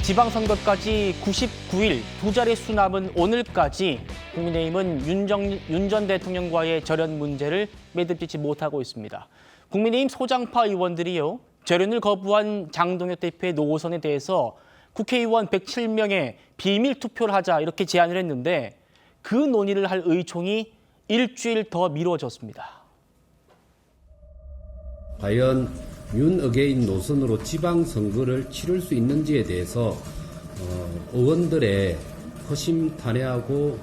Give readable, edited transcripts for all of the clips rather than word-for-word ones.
지방선거까지 99일, 두 자릿수 남은 오늘까지 국민의힘은 윤 전 대통령과의 절연 문제를 매듭짓지 못하고 있습니다. 국민의힘 소장파 의원들이요, 절연을 거부한 장동혁 대표의 노선에 대해서 국회의원 107명에 비밀 투표를 하자 이렇게 제안을 했는데 그 논의를 할 의총이 일주일 더 미뤄졌습니다. 과연 윤 어게인 노선으로 지방선거를 치를 수 있는지에 대해서 의원들의 허심탄회하고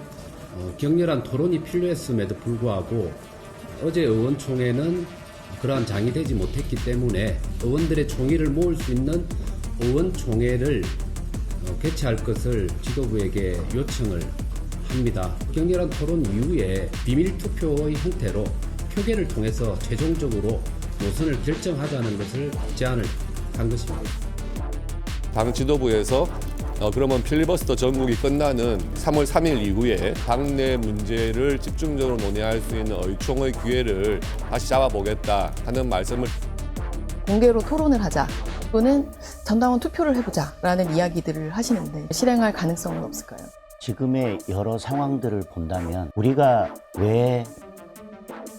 격렬한 토론이 필요했음에도 불구하고 어제 의원총회는 그러한 장이 되지 못했기 때문에 의원들의 총의를 모을 수 있는 의원총회를 개최할 것을 지도부에게 요청을 합니다. 격렬한 토론 이후에 비밀투표의 형태로 표결을 통해서 최종적으로 노선을 결정하자는 것을 제안을 한 것입니다. 당 지도부에서 그러면 필리버스터 전국이 끝나는 3월 3일 이후에 당내 문제를 집중적으로 논의할 수 있는 의총의 기회를 다시 잡아보겠다 하는 말씀을 공개로 토론을 하자 또는 전당원 투표를 해보자라는 이야기들을 하시는데 실행할 가능성은 없을까요? 지금의 여러 상황들을 본다면 우리가 왜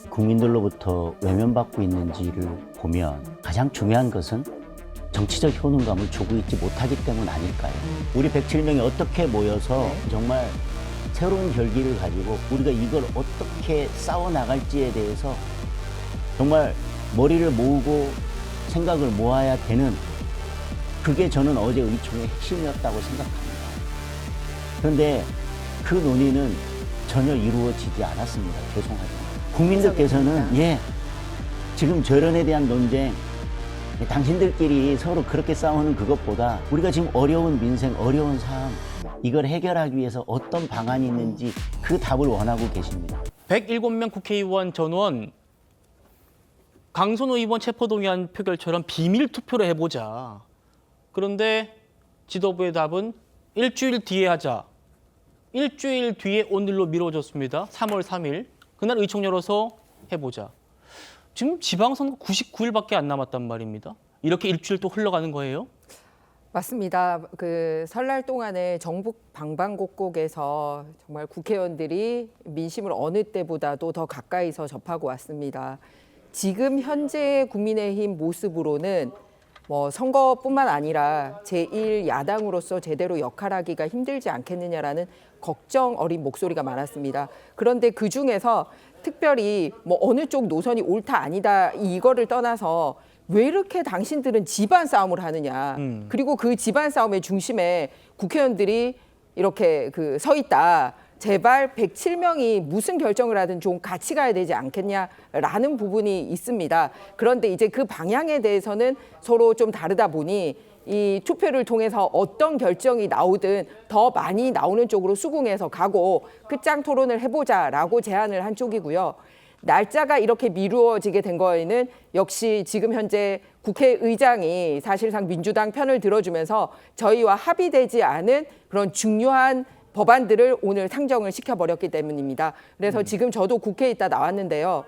국민들로부터 외면받고 있는지를 보면 가장 중요한 것은 정치적 효능감을 주고 있지 못하기 때문 아닐까요? 우리 107명이 어떻게 모여서 정말 새로운 결기를 가지고 우리가 이걸 어떻게 싸워나갈지에 대해서 정말 머리를 모으고 생각을 모아야 되는, 그게 저는 어제 의총의 핵심이었다고 생각합니다. 그런데 그 논의는 전혀 이루어지지 않았습니다. 죄송하지만. 국민들께서는 지금 절연에 대한 논쟁, 당신들끼리 서로 그렇게 싸우는 그것보다 우리가 지금 어려운 민생, 어려운 상황, 이걸 해결하기 위해서 어떤 방안이 있는지 그 답을 원하고 계십니다. 107명 국회의원 전원 강선호 의원 체포동의안 표결처럼 비밀 투표를 해보자. 그런데 지도부의 답은 일주일 뒤에 하자. 일주일 뒤에 오늘로 미뤄졌습니다. 3월 3일. 그날 의총 열어서 해보자. 지금 지방선거 99일밖에 안 남았단 말입니다. 이렇게 일주일 또 흘러가는 거예요? 맞습니다. 그 설날 동안에 전북 방방곡곡에서 정말 국회의원들이 민심을 어느 때보다도 더 가까이서 접하고 왔습니다. 지금 현재 국민의힘 모습으로는 선거뿐만 아니라 제1야당으로서 제대로 역할하기가 힘들지 않겠느냐라는 걱정 어린 목소리가 많았습니다. 그런데 그중에서 특별히 어느 쪽 노선이 옳다 아니다 이거를 떠나서 왜 이렇게 당신들은 집안 싸움을 하느냐. 그리고 그 집안 싸움의 중심에 국회의원들이 이렇게 서 있다. 제발 107명이 무슨 결정을 하든 좀 같이 가야 되지 않겠냐라는 부분이 있습니다. 그런데 이제 그 방향에 대해서는 서로 좀 다르다 보니 이 투표를 통해서 어떤 결정이 나오든 더 많이 나오는 쪽으로 수긍해서 가고 끝장 토론을 해보자라고 제안을 한 쪽이고요. 날짜가 이렇게 미루어지게 된 거에는 역시 지금 현재 국회의장이 사실상 민주당 편을 들어주면서 저희와 합의되지 않은 그런 중요한 법안들을 오늘 상정을 시켜버렸기 때문입니다. 그래서 지금 저도 국회에 있다 나왔는데요.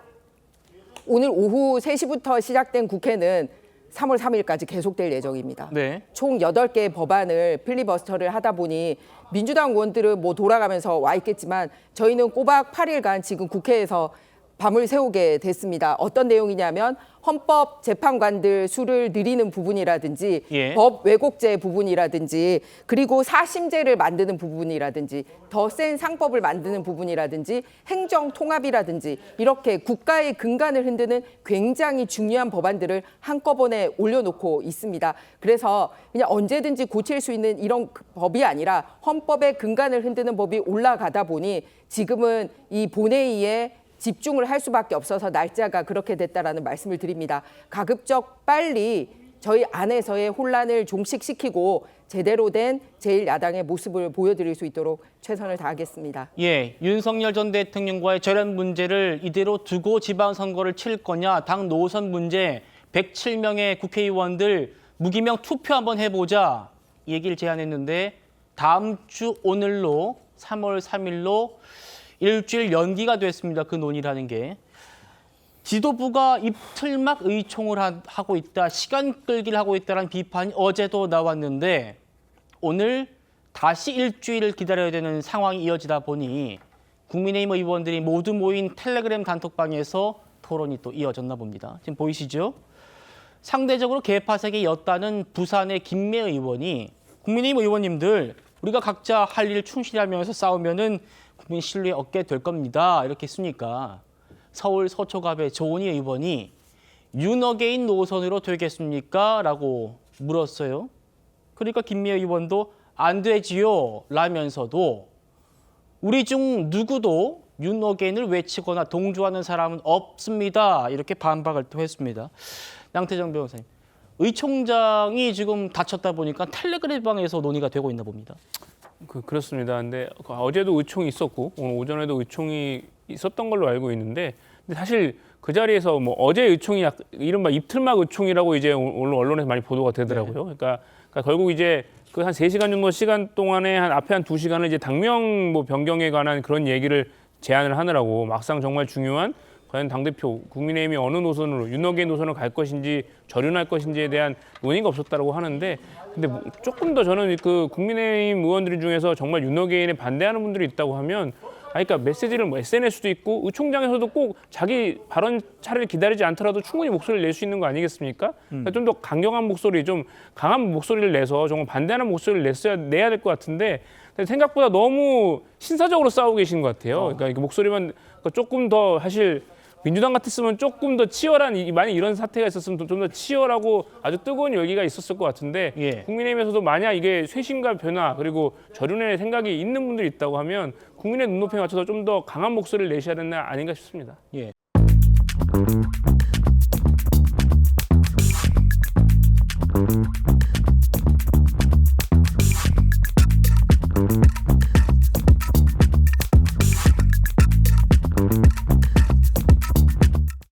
오늘 오후 3시부터 시작된 국회는 3월 3일까지 계속될 예정입니다. 네. 총 8개의 법안을 필리버스터를 하다 보니 민주당 의원들은 돌아가면서 와 있겠지만 저희는 꼬박 8일간 지금 국회에서 밤을 새우게 됐습니다. 어떤 내용이냐면 헌법 재판관들 수를 늘리는 부분이라든지 법 왜곡죄 부분이라든지 그리고 사심제를 만드는 부분이라든지 더 센 상법을 만드는 부분이라든지 행정 통합이라든지 이렇게 국가의 근간을 흔드는 굉장히 중요한 법안들을 한꺼번에 올려놓고 있습니다. 그래서 그냥 언제든지 고칠 수 있는 이런 법이 아니라 헌법의 근간을 흔드는 법이 올라가다 보니 지금은 이 본회의에 집중을 할 수밖에 없어서 날짜가 그렇게 됐다라는 말씀을 드립니다. 가급적 빨리 저희 안에서의 혼란을 종식시키고 제대로 된 제1야당의 모습을 보여드릴 수 있도록 최선을 다하겠습니다. 윤석열 전 대통령과의 절연 문제를 이대로 두고 지방선거를 칠 거냐, 당 노선 문제 107명의 국회의원들 무기명 투표 한번 해보자 이 얘기를 제안했는데 다음 주 오늘로 3월 3일로 일주일 연기가 됐습니다. 그 논의라는 게. 지도부가 입틀막 의총을 하고 있다, 시간 끌기를 하고 있다는 비판이 어제도 나왔는데 오늘 다시 일주일을 기다려야 되는 상황이 이어지다 보니 국민의힘 의원들이 모두 모인 텔레그램 단톡방에서 토론이 또 이어졌나 봅니다. 지금 보이시죠? 상대적으로 개파색의 였다는 부산의 김매 의원이 국민의힘 의원님들 우리가 각자 할 일 충실히 하면서 싸우면은 국민 신뢰 얻게 될 겁니다. 이렇게 했으니까 서울 서초갑의 조은희 의원이 윤어게인 노선으로 되겠습니까? 라고 물었어요. 그러니까 김미애 의원도 안 되지요 라면서도 우리 중 누구도 윤어게인을 외치거나 동조하는 사람은 없습니다. 이렇게 반박을 또 했습니다. 양태정 변호사님, 의총장이 지금 다쳤다 보니까 텔레그램방에서 논의가 되고 있나 봅니다. 그렇습니다. 근데 어제도 의총이 있었고 오늘 오전에도 의총이 있었던 걸로 알고 있는데 근데 사실 그 자리에서 뭐 어제 의총이 이른바 이틀막 의총이라고 이제 오늘 언론에서 많이 보도가 되더라고요. 그러니까 결국 이제 그 한 3시간 정도 시간 동안에 앞에 한 2시간을 이제 당명 뭐 변경에 관한 그런 얘기를 제안을 하느라고 막상 정말 중요한 과연 당대표 국민의힘이 어느 노선으로 윤어게인 노선으로 갈 것인지 절윤할 것인지에 대한 논의가 없었다고 하는데 근데 조금 더 저는 그 국민의힘 의원들 중에서 정말 윤어게인에 반대하는 분들이 있다고 하면 그러니까 메시지를 뭐 SNS도 있고 의총장에서도 꼭 자기 발언 차례를 기다리지 않더라도 충분히 목소리를 낼 수 있는 거 아니겠습니까? 그러니까 좀 더 강경한 목소리, 좀 강한 목소리를 내서 정말 반대하는 목소리를 내야 될 것 같은데 생각보다 너무 신사적으로 싸우고 계신 것 같아요. 그러니까 이게 목소리만 조금 더 사실 민주당 같았으면 조금 더 치열한 만약 이런 사태가 있었으면 좀 더 치열하고 아주 뜨거운 열기가 있었을 것 같은데 예. 국민의힘에서도 만약 이게 쇄신과 변화 그리고 절윤의 생각이 있는 분들이 있다고 하면 국민의 눈높이에 맞춰서 좀 더 강한 목소리를 내셔야 되는 게 아닌가 싶습니다. 예.